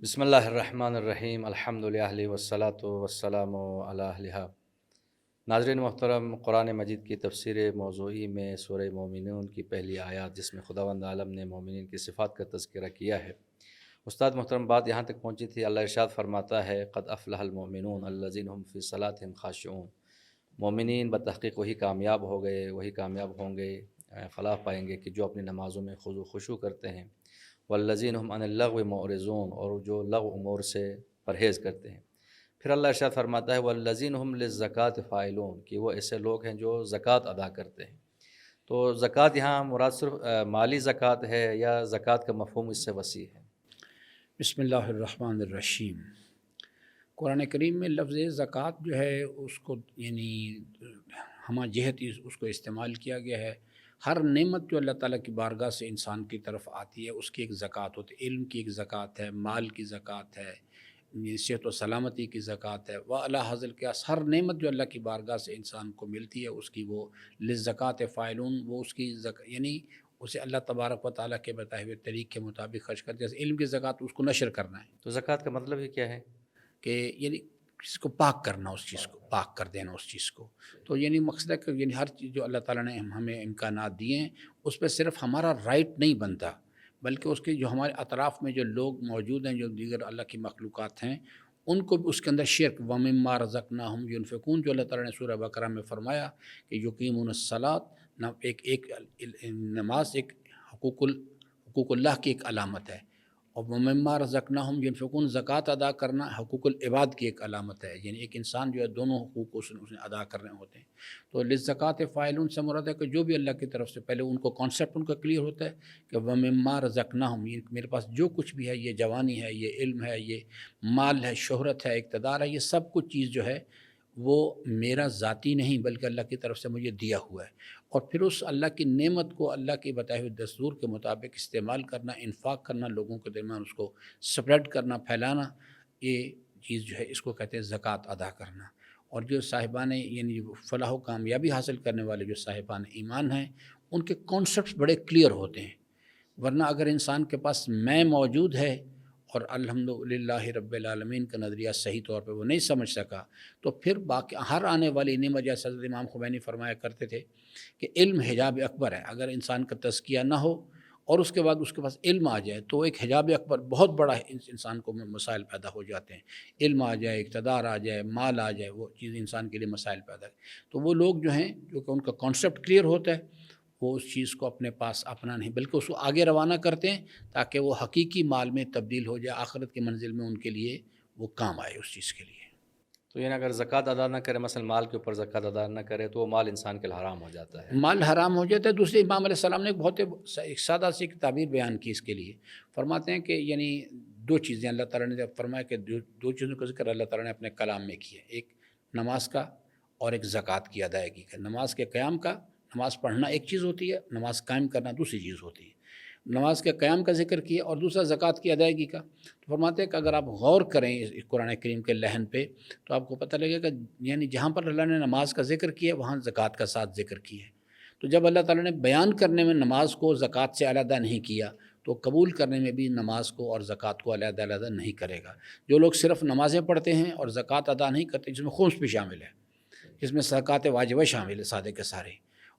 بسم اللہ الرحمن الرحیم الحمدللہ والصلاۃ والسلام علی اہلہا۔ ناظرین محترم، قرآن مجید کی تفسیر موضوعی میں سورہ مومنون کی پہلی آیات، جس میں خداوند عالم نے مومنین کی صفات کا تذکرہ کیا ہے، استاد محترم بات یہاں تک پہنچی تھی۔ اللہ ارشاد فرماتا ہے قد افلح المؤمنون الذین هم فی صلاتهم خاشعون۔ مومنین بتحقیق وہی کامیاب ہو گئے، وہی کامیاب ہوں گے، فلاح پائیں گے کہ جو اپنی نمازوں میں خضوع خشوع کرتے ہیں۔ والذین هم عن اللغو معرضون، اور جو لغو امور سے پرہیز کرتے ہیں۔ پھر اللہ ارشاد فرماتا ہے والذین هم للزکوٰۃ فاعلون، کہ وہ ایسے لوگ ہیں جو زکوٰۃ ادا کرتے ہیں۔ تو زکوٰۃ یہاں مراد صرف مالی زکوٰۃ ہے یا زکوٰۃ کا مفہوم اس سے وسیع ہے؟ بسم اللہ الرحمن الرحیم۔ قرآن کریم میں لفظ زکوٰۃ جو ہے اس کو ہمہ جہت اس کو استعمال کیا گیا ہے۔ ہر نعمت جو اللہ تعالیٰ کی بارگاہ سے انسان کی طرف آتی ہے اس کی ایک زکوٰۃ ہوتی ہے۔ علم کی ایک زکوٰۃ ہے، مال کی زکوٰۃ ہے، صحت و سلامتی کی زکوٰۃ ہے، وعلیٰ حاصل کیا ہر نعمت جو اللہ کی بارگاہ سے انسان کو ملتی ہے اس کی وہ للزکوٰۃ فاعلون، وہ اس کی اسے اللہ تبارک و تعالیٰ کے بتائے ہوئے طریق کے مطابق خرچ کرتے ہیں۔ جیسے علم کی زکوٰۃ اس کو نشر کرنا ہے، تو زکوٰۃ کا مطلب ہی کیا ہے؟ کہ کسی کو پاک کرنا، اس چیز کو پاک کر دینا اس چیز کو۔ تو مقصد ہے کہ ہر چیز جو اللہ تعالیٰ نے ہمیں امکانات دیے ہیں اس پہ صرف ہمارا رائٹ نہیں بنتا، بلکہ اس کے جو ہمارے اطراف میں جو لوگ موجود ہیں، جو دیگر اللہ کی مخلوقات ہیں، ان کو بھی اس کے اندر شرک وَمِمَّا رَزَقْنَاهُمْ يُنْفِقُونَ، جو اللہ تعالیٰ نے سورہ بقرہ میں فرمایا کہ یقیمون الصلاۃ، ایک نماز ایک حقوق اللہ کی ایک علامت ہے، اور وَمِمَّا رَزَقْنَاهُمْ يُنْفِقُونَ، زکوٰۃ ادا کرنا حقوق العباد کی ایک علامت ہے، یعنی ایک انسان جو ہے دونوں حقوق کو اس نے ادا کرنے ہوتے ہیں۔ تو للزکوٰۃ فاعلون سے مراد ہے کہ جو بھی اللہ کی طرف سے پہلے ان کو کانسیپٹ ان کا کلیئر ہوتا ہے کہ وَمِمَّا رَزَقْنَاهُمْ، میرے پاس جو کچھ بھی ہے، یہ جوانی ہے، یہ علم ہے، یہ مال ہے، شہرت ہے، اقتدار ہے، یہ سب کچھ چیز جو ہے وہ میرا ذاتی نہیں بلکہ اللہ کی طرف سے مجھے دیا ہوا ہے۔ اور پھر اس اللہ کی نعمت کو اللہ کے بتائے ہوئے دستور کے مطابق استعمال کرنا، انفاق کرنا، لوگوں کے درمیان اس کو سپریڈ کرنا، پھیلانا، یہ چیز جو ہے اس کو کہتے ہیں زکوٰۃ ادا کرنا۔ اور جو صاحبان فلاح و کامیابی حاصل کرنے والے جو صاحبان ایمان ہیں، ان کے کانسیپٹس بڑے کلیئر ہوتے ہیں۔ ورنہ اگر انسان کے پاس میں موجود ہے اور الحمدللہ رب العالمین کا نظریہ صحیح طور پہ وہ نہیں سمجھ سکا، تو پھر باقی ہر آنے والی نعمت، جیسے حضرت امام خمینی فرمایا کرتے تھے کہ علم حجاب اکبر ہے۔ اگر انسان کا تزکیہ نہ ہو اور اس کے بعد اس کے پاس علم آ جائے تو ایک حجاب اکبر بہت بڑا انسان کو مسائل پیدا ہو جاتے ہیں۔ علم آ جائے، اقتدار آ جائے، مال آ جائے، وہ چیز انسان کے لیے مسائل پیدا ہے۔ تو وہ لوگ جو ہیں جو کہ ان کا کانسیپٹ کلیئر ہوتا ہے، وہ اس چیز کو اپنے پاس اپنا نہیں بلکہ اس کو آگے روانہ کرتے ہیں تاکہ وہ حقیقی مال میں تبدیل ہو جائے، آخرت کی منزل میں ان کے لیے وہ کام آئے اس چیز کے لیے۔ تو یعنی اگر زکوٰۃ ادا نہ کرے، مثلا مال کے اوپر زکوٰۃ ادا نہ کرے، تو وہ مال انسان کے لیے حرام ہو جاتا ہے۔ مال حرام ہو جاتا ہے۔ دوسرے امام علیہ السلام نے ایک سادہ سی ایک تعبیر بیان کی اس کے لیے۔ فرماتے ہیں کہ دو چیزیں اللہ تعالیٰ نے فرمایا کہ دو چیزوں کا ذکر اللہ تعالیٰ نے اپنے کلام میں کیا، ایک نماز کا اور ایک زکوٰۃ کی ادائیگی کا۔ نماز کے قیام کا، نماز پڑھنا ایک چیز ہوتی ہے، نماز قائم کرنا دوسری چیز ہوتی ہے۔ نماز کے قیام کا ذکر کیا اور دوسرا زکوٰۃ کی ادائیگی کا۔ تو فرماتے ہیں کہ اگر آپ غور کریں اس قرآن کریم کے لحن پہ تو آپ کو پتہ لگے گا کہ جہاں پر اللہ نے نماز کا ذکر کیا وہاں زکوٰۃ کا ساتھ ذکر کیا ہے۔ تو جب اللہ تعالیٰ نے بیان کرنے میں نماز کو زکوٰۃ سے علیحدہ نہیں کیا تو قبول کرنے میں بھی نماز کو اور زکوٰۃ کو علیحدہ نہیں کرے گا۔ جو لوگ صرف نمازیں پڑھتے ہیں اور زکوٰۃ ادا نہیں کرتے، جس میں خمس بھی شامل ہے، جس میں صدقات واجبہ شامل ہے سادے کے سارے،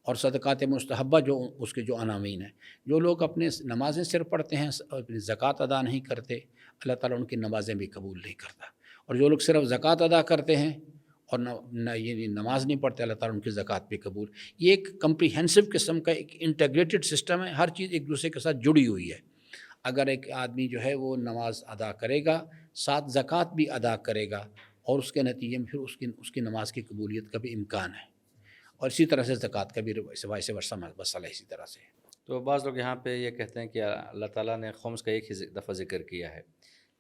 اور صدقات مستحبہ جو اس کے جو عناوین ہیں، جو لوگ اپنے نمازیں صرف پڑھتے ہیں اور اپنی زکوٰۃ ادا نہیں کرتے، اللہ تعالیٰ ان کی نمازیں بھی قبول نہیں کرتا۔ اور جو لوگ صرف زکوٰۃ ادا کرتے ہیں اور نماز نہیں پڑھتے، اللہ تعالیٰ ان کی زکوٰۃ بھی قبول۔ یہ ایک کمپریہنسو قسم کا ایک انٹیگریٹڈ سسٹم ہے، ہر چیز ایک دوسرے کے ساتھ جڑی ہوئی ہے۔ اگر ایک آدمی جو ہے وہ نماز ادا کرے گا، ساتھ زکوٰۃ بھی ادا کرے گا، اور اس کے نتیجے میں پھر اس کی نماز کی قبولیت کا بھی امکان ہے، اور اسی طرح سے زکوٰۃ کا بھی ویسے ورثہ مسئلہ اسی طرح سے۔ تو بعض لوگ یہاں پہ یہ کہتے ہیں کہ اللہ تعالیٰ نے خمس کا ایک ہی دفعہ ذکر کیا ہے،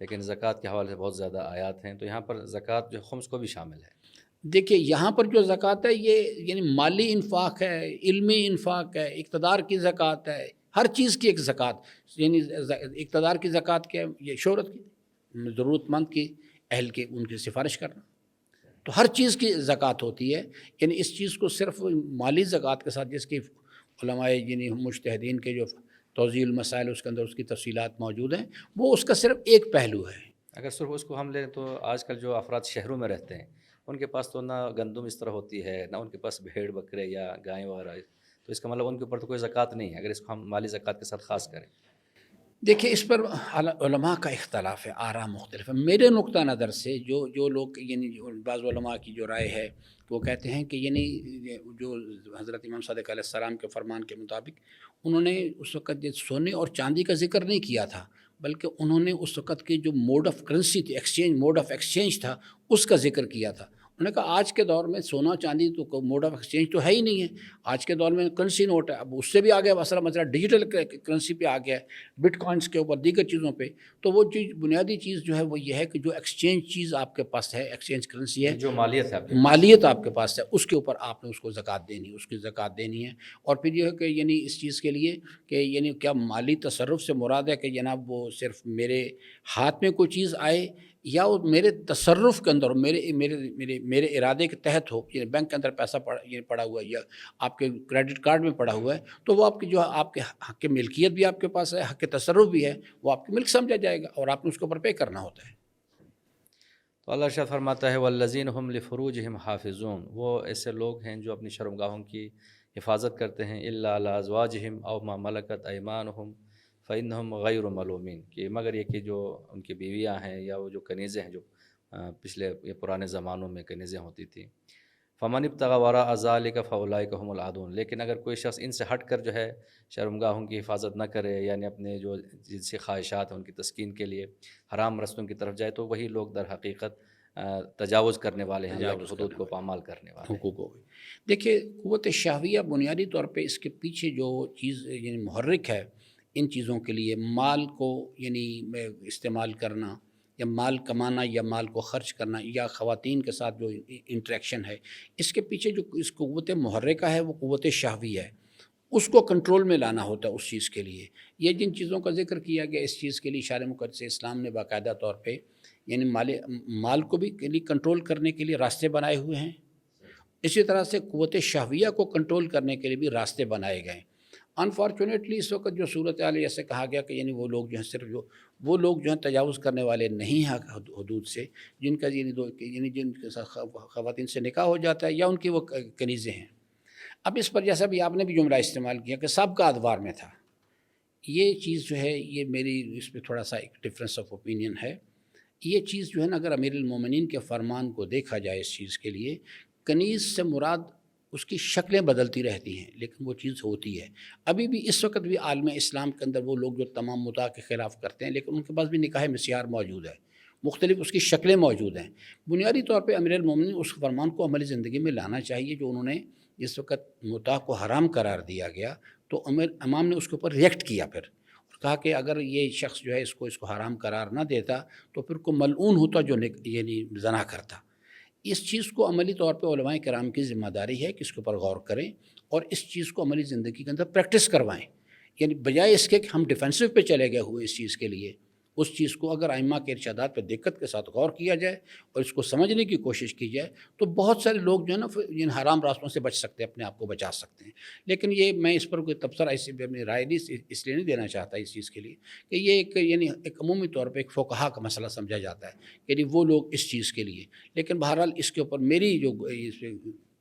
لیکن زکوٰۃ کے حوالے سے بہت زیادہ آیات ہیں، تو یہاں پر زکوٰۃ جو خمس کو بھی شامل ہے۔ دیکھیے یہاں پر جو زکوٰۃ ہے یہ مالی انفاق ہے، علمی انفاق ہے، اقتدار کی زکوٰۃ ہے، ہر چیز کی ایک زکوٰۃ۔ اقتدار کی زکوٰۃ کیا ہے؟ یہ شہرت کی، ضرورت مند کی، اہل کی ان کی سفارش کرنا۔ تو ہر چیز کی زکوٰۃ ہوتی ہے، اس چیز کو صرف مالی زکوٰۃ کے ساتھ، جس کی علماء مجتہدین کے جو توضیح المسائل اس کے اندر اس کی تفصیلات موجود ہیں، وہ اس کا صرف ایک پہلو ہے۔ اگر صرف اس کو ہم لیں تو آج کل جو افراد شہروں میں رہتے ہیں ان کے پاس تو نہ گندم اس طرح ہوتی ہے، نہ ان کے پاس بھیڑ بکرے یا گائیں وغیرہ، تو اس کا مطلب ان کے اوپر تو کوئی زکوٰۃ نہیں ہے اگر اس کو ہم مالی زکوٰۃ کے ساتھ خاص کریں۔ دیکھیے اس پر علماء کا اختلاف ہے، آراء مختلف ہے۔ میرے نقطہ نظر سے جو لوگ یعنی بعض علماء کی جو رائے ہے وہ کہتے ہیں کہ یعنی جو حضرت امام صادق علیہ السلام کے فرمان کے مطابق انہوں نے اس وقت یہ سونے اور چاندی کا ذکر نہیں کیا تھا، بلکہ انہوں نے اس وقت کی جو موڈ آف کرنسی تھی، موڈ آف ایکسچینج تھا، اس کا ذکر کیا تھا۔ انہوں نے کہا آج کے دور میں سونا چاندی تو موڈ آف ایکسچینج تو ہے ہی نہیں ہے، آج کے دور میں کرنسی نوٹ ہے، اب اس سے بھی آگے مسئلہ ڈیجیٹل کرنسی پہ آ گیا ہے، بٹ کوائنس کے اوپر، دیگر چیزوں پہ۔ تو وہ چیز بنیادی چیز جو ہے وہ یہ ہے کہ جو ایکسچینج چیز آپ کے پاس ہے، ایکسچینج کرنسی ہے، جو مالیت ہے آپ کے مالیت آپ کے پاس ہے، اس کے اوپر آپ نے اس کو زکوٰۃ دینی، اس کی زکوٰۃ دینی ہے۔ اور پھر یہ ہے کہ یعنی اس چیز کے لیے کہ یعنی کیا مالی تصرف سے مراد ہے کہ جناب وہ صرف میرے ہاتھ میں کوئی چیز آئے یا وہ میرے تصرف کے اندر میرے ارادے کے تحت ہو، یعنی بینک کے اندر پیسہ پڑا ہوا ہے یا آپ کے کریڈٹ کارڈ میں پڑا ہوا ہے، تو وہ آپ کی جو آپ کے حق ملکیت بھی آپ کے پاس ہے، حق تصرف بھی ہے، وہ آپ کی ملک سمجھا جائے گا اور آپ نے اس کے اوپر پے کرنا ہوتا ہے۔ تو اللہ ارشاد فرماتا ہے والذین هم لفروجہم حافظون، وہ ایسے لوگ ہیں جو اپنی شرمگاہوں کی حفاظت کرتے ہیں، الا علی ازواجہم او ما ملکت ایمانہم فانہم غیر ملومین، کہ مگر یہ کہ جو ان کی بیویاں ہیں یا وہ جو کنیزیں ہیں جو پچھلے یا پرانے زمانوں میں کنیزیں ہوتی تھیں، فمن ابتغى وراء ذلك فاولئک هم العادون، لیکن اگر کوئی شخص ان سے ہٹ کر جو ہے شرمگاہوں کی حفاظت نہ کرے، یعنی اپنے جو جنسی خواہشات ہیں ان کی تسکین کے لیے حرام رستوں کی طرف جائے، تو وہی لوگ در حقیقت تجاوز کرنے والے ہیں، اللہ کی حدود کو پامال کرنے والے ہیں۔ حقوق ہو گئی۔ دیکھیے قوت شہویہ بنیادی طور پہ اس کے پیچھے جو چیز یعنی محرک ہے ان چیزوں کے لیے، مال کو یعنی استعمال کرنا یا مال کمانا یا مال کو خرچ کرنا یا خواتین کے ساتھ جو انٹریکشن ہے، اس کے پیچھے جو اس قوت محرکہ ہے وہ قوت شہویہ ہے، اس کو کنٹرول میں لانا ہوتا ہے اس چیز کے لیے۔ یہ جن چیزوں کا ذکر کیا گیا اس چیز کے لیے اشارے مقدس اسلام نے باقاعدہ طور پہ یعنی مال کو بھی کنٹرول کرنے کے لیے راستے بنائے ہوئے ہیں، اسی طرح سے قوت شہویہ کو کنٹرول کرنے کے لیے بھی راستے بنائے گئے۔ انفارچونیٹلی اس وقت جو صورتحال ایسے کہا گیا کہ یعنی وہ لوگ جو ہیں صرف وہ لوگ جو ہیں تجاوز کرنے والے نہیں ہیں حدود سے، جن کا یعنی جن کے ساتھ خواتین سے نکاح ہو جاتا ہے یا ان کی وہ کنیزیں ہیں۔ اب اس پر جیسا بھی آپ نے بھی جملہ استعمال کیا کہ سابقہ ادوار میں تھا، یہ چیز جو ہے یہ میری اس پہ تھوڑا سا ایک ڈفرینس آف اوپینین ہے۔ یہ چیز جو ہے نا اگر امیر المومنین کے فرمان کو دیکھا جائے اس چیز کے لیے، کنیز سے مراد اس کی شکلیں بدلتی رہتی ہیں لیکن وہ چیز ہوتی ہے۔ ابھی بھی اس وقت بھی عالم اسلام کے اندر وہ لوگ جو تمام متاع کے خلاف کرتے ہیں لیکن ان کے پاس بھی نکاح مسیار موجود ہے، مختلف اس کی شکلیں موجود ہیں۔ بنیادی طور پہ امیر المومنین اس فرمان کو عملی زندگی میں لانا چاہیے جو انہوں نے جس وقت متاع کو حرام قرار دیا گیا تو امام نے اس کے اوپر ریئیکٹ کیا پھر اور کہا کہ اگر یہ شخص جو ہے اس کو حرام قرار نہ دیتا تو پھر کو ملعون ہوتا جو یعنی زنا کرتا۔ اس چیز کو عملی طور پہ علماء کرام کی ذمہ داری ہے کہ اس کے اوپر غور کریں اور اس چیز کو عملی زندگی کے اندر پریکٹس کروائیں، یعنی بجائے اس کے کہ ہم ڈیفینسو پہ چلے گئے ہوئے اس چیز کے لیے، اس چیز کو اگر ائمہ کے ارشادات پہ دقت کے ساتھ غور کیا جائے اور اس کو سمجھنے کی کوشش کی جائے تو بہت سارے لوگ جو ہے نا ان حرام راستوں سے بچ سکتے ہیں، اپنے آپ کو بچا سکتے ہیں۔ لیکن یہ میں اس پر کوئی تبصرہ اپنی رائے اس لیے نہیں دینا چاہتا اس چیز کے لیے کہ یہ ایک عمومی طور پہ ایک فقہا کا مسئلہ سمجھا جاتا ہے، یعنی وہ لوگ اس چیز کے لیے۔ لیکن بہرحال اس کے اوپر میری جو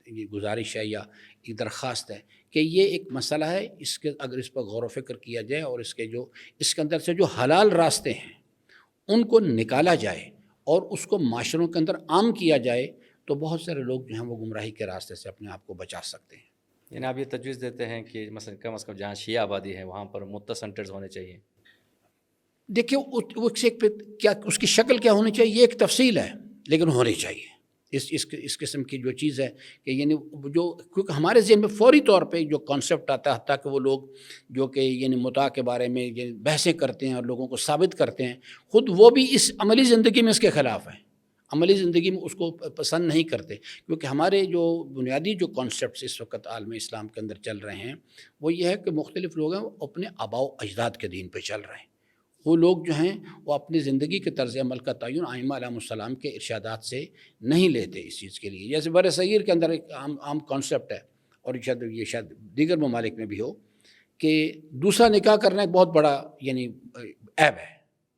یہ گزارش ہے یا ایک درخواست ہے کہ یہ ایک مسئلہ ہے، اس کے اگر اس پر غور و فکر کیا جائے اور اس کے اندر سے جو حلال راستے ہیں ان کو نکالا جائے اور اس کو معاشروں کے اندر عام کیا جائے تو بہت سارے لوگ جو ہیں وہ گمراہی کے راستے سے اپنے آپ کو بچا سکتے ہیں۔ یعنی آپ یہ تجویز دیتے ہیں کہ مثلا کم از کم جہاں شیعہ آبادی ہے وہاں پر متع سینٹرز ہونے چاہیے؟ دیکھیے کیا اس کی شکل کیا ہونی چاہیے یہ ایک تفصیل ہے لیکن ہونی چاہیے۔ اس قسم کی جو چیز ہے کہ یعنی جو کیونکہ ہمارے ذہن میں فوری طور پہ جو کانسیپٹ آتا ہے حتیٰ کہ وہ لوگ جو کہ یعنی متاع کے بارے میں بحثیں کرتے ہیں اور لوگوں کو ثابت کرتے ہیں، خود وہ بھی اس عملی زندگی میں اس کے خلاف ہیں، عملی زندگی میں اس کو پسند نہیں کرتے، کیونکہ ہمارے جو بنیادی جو کانسیپٹس اس وقت عالم اسلام کے اندر چل رہے ہیں وہ یہ ہے کہ مختلف لوگ ہیں وہ اپنے آباء و اجداد کے دین پہ چل رہے ہیں۔ وہ لوگ جو ہیں وہ اپنی زندگی کے طرز عمل کا تعین ائمہ علیہ السلام کے ارشادات سے نہیں لیتے اس چیز کے لیے۔ جیسے بر صغیر کے اندر ایک عام کانسیپٹ ہے اور یہ شاید دیگر ممالک میں بھی ہو کہ دوسرا نکاح کرنا ایک بہت بڑا یعنی عیب ہے،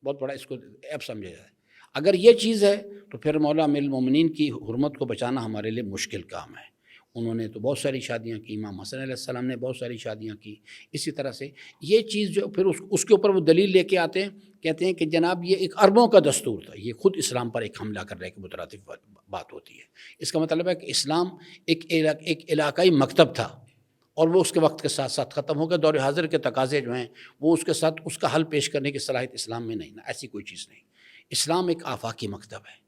بہت بڑا اس کو عیب سمجھا جاتا ہے۔ اگر یہ چیز ہے تو پھر مولا امیر المومنین کی حرمت کو بچانا ہمارے لیے مشکل کام ہے۔ انہوں نے تو بہت ساری شادیاں کی، امام حسن علیہ السلام نے بہت ساری شادیاں کی۔ اسی طرح سے یہ چیز جو پھر اس کے اوپر وہ دلیل لے کے آتے ہیں، کہتے ہیں کہ جناب یہ ایک عربوں کا دستور تھا، یہ خود اسلام پر ایک حملہ کرنے کے مترادف بات ہوتی ہے۔ اس کا مطلب ہے کہ اسلام ایک علاقائی مکتب تھا اور وہ اس کے وقت کے ساتھ ساتھ ختم ہو گیا۔ دور حاضر کے تقاضے جو ہیں وہ اس کے ساتھ اس کا حل پیش کرنے کی صلاحیت اسلام میں نہیں، ایسی کوئی چیز نہیں۔ اسلام ایک آفاقی مکتب ہے۔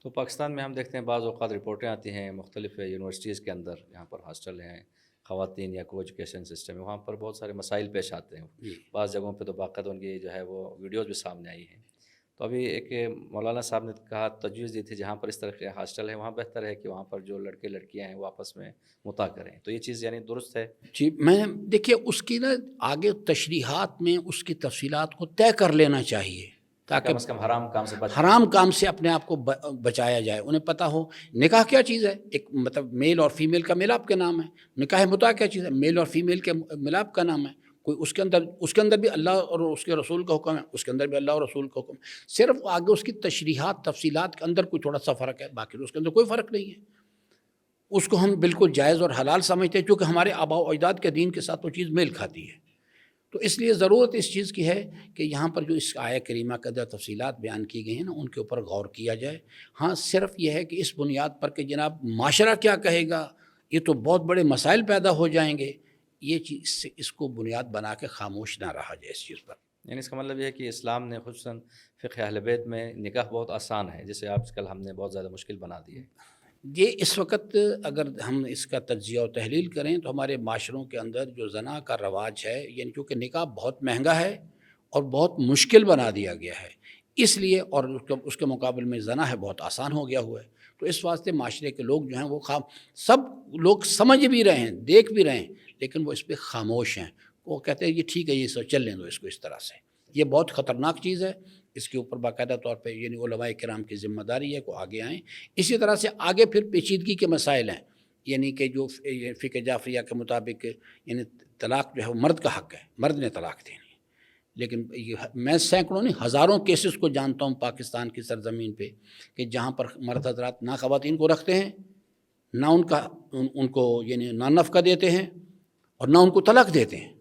تو پاکستان میں ہم دیکھتے ہیں بعض اوقات رپورٹیں آتی ہیں مختلف یونیورسٹیز کے اندر، یہاں پر ہاسٹل ہیں، خواتین یا کو ایجوکیشن سسٹم ہے، وہاں پر بہت سارے مسائل پیش آتے ہیں۔ بعض جگہوں پہ تو باقاعدہ ان کی جو ہے وہ ویڈیوز بھی سامنے آئی ہیں۔ تو ابھی ایک مولانا صاحب نے کہا، تجویز دی تھی جہاں پر اس طرح کے ہاسٹل ہیں وہاں بہتر ہے کہ وہاں پر جو لڑکے لڑکیاں ہیں وہ آپس میں مطاع کریں، تو یہ چیز یعنی درست ہے؟ جی، میں دیکھیے اس کی نا آگے تشریحات میں اس کی تفصیلات کو طے کر لینا چاہیے تاکہ کم از کم حرام کام سے بچ حرام کام سے اپنے آپ کو بچایا جائے۔ انہیں پتہ ہو نکاح کیا چیز ہے، ایک مطلب میل اور فیمیل کا ملاپ کے نام ہے۔ نکاح متع کیا چیز ہے، میل اور فیمیل کے ملاپ کا نام ہے۔ کوئی اس کے اندر بھی اللہ اور اس کے رسول کا حکم ہے، اس کے اندر بھی اللہ اور رسول کا حکم ہے۔ صرف آگے اس کی تشریحات تفصیلات کے اندر کوئی تھوڑا سا فرق ہے، باقی اس کے اندر کوئی فرق نہیں ہے۔ اس کو ہم بالکل جائز اور حلال سمجھتے ہیں کیونکہ ہمارے آباء و اجداد کے دین کے ساتھ وہ چیز میل کھاتی ہے۔ تو اس لیے ضرورت اس چیز کی ہے کہ یہاں پر جو اس آیہ کریمہ کے اندر تفصیلات بیان کی گئی ہیں نا، ان کے اوپر غور کیا جائے۔ ہاں، صرف یہ ہے کہ اس بنیاد پر کہ جناب معاشرہ کیا کہے گا، یہ تو بہت بڑے مسائل پیدا ہو جائیں گے، یہ چیز اس کو بنیاد بنا کے خاموش نہ رہا جائے اس چیز پر۔ یعنی اس کا مطلب یہ ہے کہ اسلام نے خصوصاً فقہ اہل بیت میں نکاح بہت آسان ہے، جسے آج کل ہم نے بہت زیادہ مشکل بنا دی ہے۔ یہ اس وقت اگر ہم اس کا تجزیہ و تحلیل کریں تو ہمارے معاشروں کے اندر جو زنا کا رواج ہے، یعنی چونکہ نکاح بہت مہنگا ہے اور بہت مشکل بنا دیا گیا ہے، اس لیے، اور اس کے مقابل میں زنا ہے بہت آسان ہو گیا ہوا ہے، تو اس واسطے معاشرے کے لوگ جو ہیں وہ سب لوگ سمجھ بھی رہے ہیں، دیکھ بھی رہے ہیں، لیکن وہ اس پہ خاموش ہیں۔ وہ کہتے ہیں یہ ٹھیک ہے، یہ سب چل لیں دو اس کو اس طرح سے۔ یہ بہت خطرناک چیز ہے، اس کے اوپر باقاعدہ طور پہ یعنی علماء کرام کی ذمہ داری ہے کہ آگے آئیں۔ اسی طرح سے آگے پھر پیچیدگی کے مسائل ہیں، یعنی کہ جو فقہ جعفریہ کے مطابق یعنی طلاق جو ہے وہ مرد کا حق ہے، مرد نے طلاق دینی ہے۔ لیکن میں سینکڑوں نہیں ہزاروں کیسز کو جانتا ہوں پاکستان کی سرزمین پہ کہ جہاں پر مرد حضرات نہ خواتین کو رکھتے ہیں، نہ ان کو یعنی نہ نفقہ دیتے ہیں اور نہ ان کو طلاق دیتے ہیں۔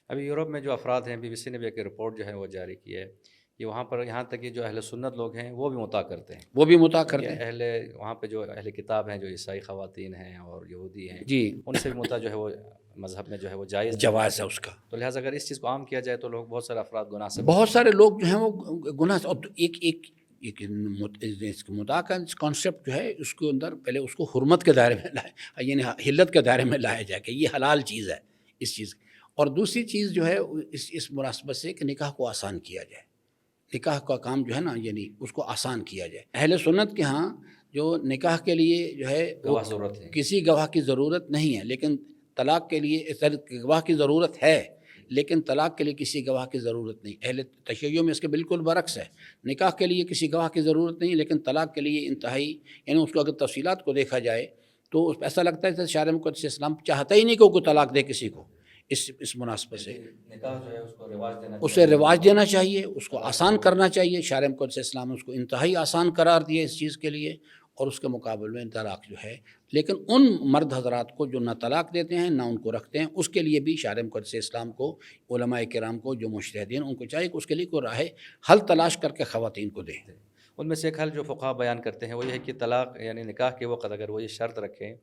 ابھی یورپ میں جو افراد ہیں، BBC نے بھی ایک رپورٹ جو ہے وہ جاری کی ہے کہ وہاں پر یہاں تک کہ جو اہل سنت لوگ ہیں وہ بھی مطاع کرتے ہیں، وہ بھی مطاع کرتے ہیں۔ وہاں پہ جو اہل کتاب ہیں، جو عیسائی خواتین ہیں اور یہودی ہیں، جی، ان سے بھی مطاع جو ہے وہ مذہب میں جو ہے وہ جواز ہے اس کا۔ تو لہٰذا اگر اس چیز کو عام کیا جائے تو لوگ بہت سارے افراد گناہ سے بہت سارے لوگ جو ہیں وہ گناہ سے، اور ایک مطاع کا کانسیپٹ جو ہے اس کے اندر پہلے اس کو حرمت کے دائرے میں لائے، یعنی حلت کے دائرے میں لایا جائے کہ یہ حلال چیز ہے اس چیز۔ اور دوسری چیز جو ہے اس مناسبت سے کہ نکاح کو آسان کیا جائے، نکاح کا کام جو ہے نا یعنی اس کو آسان کیا جائے۔ اہل سنت کے ہاں جو نکاح کے لیے جو ہے گواہ ضرورت ہے، کسی گواہ کی ضرورت نہیں ہے، لیکن طلاق کے لیے گواہ کی ضرورت ہے، لیکن طلاق کے لیے کسی گواہ کی ضرورت نہیں۔ اہل تشیع میں اس کے بالکل برعکس ہے، نکاح کے لیے کسی گواہ کی ضرورت نہیں، لیکن طلاق کے لیے انتہائی، یعنی اس کو اگر تفصیلات کو دیکھا جائے تو ایسا لگتا ہے کہ شارع مقدس اسلام چاہتا ہی نہیں کہ کوئی طلاق دے کسی کو۔ اس مناسبت سے نکاح جو ہے اس کو رواج دینا اسے رواج دینا چاہیے، اس کو آسان کرنا چاہیے۔ شارع مقدس اسلام نے اس کو انتہائی آسان قرار دیا اس چیز کے لیے، اور اس کے مقابل میں طلاق جو ہے، لیکن ان مرد حضرات کو جو نہ طلاق دیتے ہیں نہ ان کو رکھتے ہیں، اس کے لیے بھی شارع مقدس اسلام کو، علماء کرام کو، جو مجتہدین ان کو چاہیے کہ اس کے لیے کوئی راہ حل تلاش کر کے خواتین کو دیں۔ ان میں سے ایک حل جو فقہا بیان کرتے ہیں وہ یہ ہے کہ طلاق یعنی نکاح کے وقت اگر وہ یہ شرط رکھیں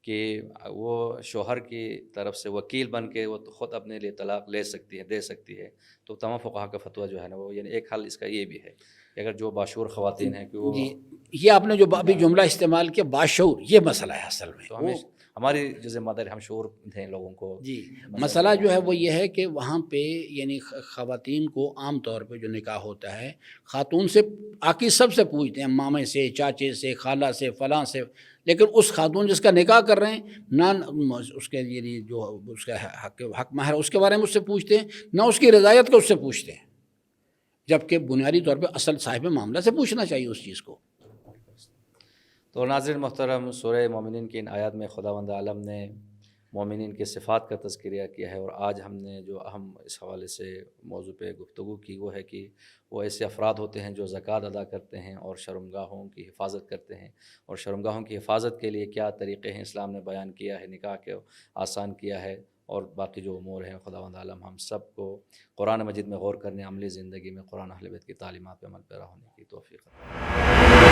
کہ وہ شوہر کی طرف سے وکیل بن کے وہ خود اپنے لیے طلاق لے سکتی ہے، دے سکتی ہے، تو تمام فقہا کا فتویٰ جو ہے نا وہ یعنی ایک حل اس کا یہ بھی ہے کہ اگر جو باشعور خواتین ہیں کہ وہ جی، یہ آپ نے جو ابھی جملہ استعمال کیا باشعور، یہ مسئلہ ہے اصل میں۔ تو ہمیں ہماری جو ذمہ داری ہم شعور دیں لوگوں کو۔ جی، مسئلہ جو ہے وہ یہ ہے کہ وہاں پہ یعنی خواتین کو عام طور پہ جو نکاح ہوتا ہے خاتون سے آکی سب سے پوچھتے ہیں، مامے سے، چاچے سے، خالہ سے، فلاں سے، لیکن اس خاتون جس کا نکاح کر رہے ہیں نہ اس کے یعنی جو اس کا حق مہر اس کے بارے میں اس سے پوچھتے ہیں، نہ اس کی رضایت کو اس سے پوچھتے ہیں، جبکہ بنیادی طور پہ اصل صاحب معاملہ سے پوچھنا چاہیے اس چیز کو۔ تو ناظرین محترم، سورہ مومنین کی ان آیات میں خداوند عالم نے مومنین کے صفات کا تذکرہ کیا ہے، اور آج ہم نے جو اہم اس حوالے سے موضوع پہ گفتگو کی وہ ہے کہ وہ ایسے افراد ہوتے ہیں جو زکوٰۃ ادا کرتے ہیں اور شرمگاہوں کی حفاظت کرتے ہیں، اور شرمگاہوں کی حفاظت کے لیے کیا طریقے ہیں اسلام نے بیان کیا ہے، نکاح کے آسان کیا ہے، اور باقی جو امور ہیں خداوند عالم ہم سب کو قرآن مجید میں غور کرنے، عملی زندگی میں قرآن اہل بیت کی تعلیمات پہ عمل پیرا ہونے کی توفیق عطا فرمائے۔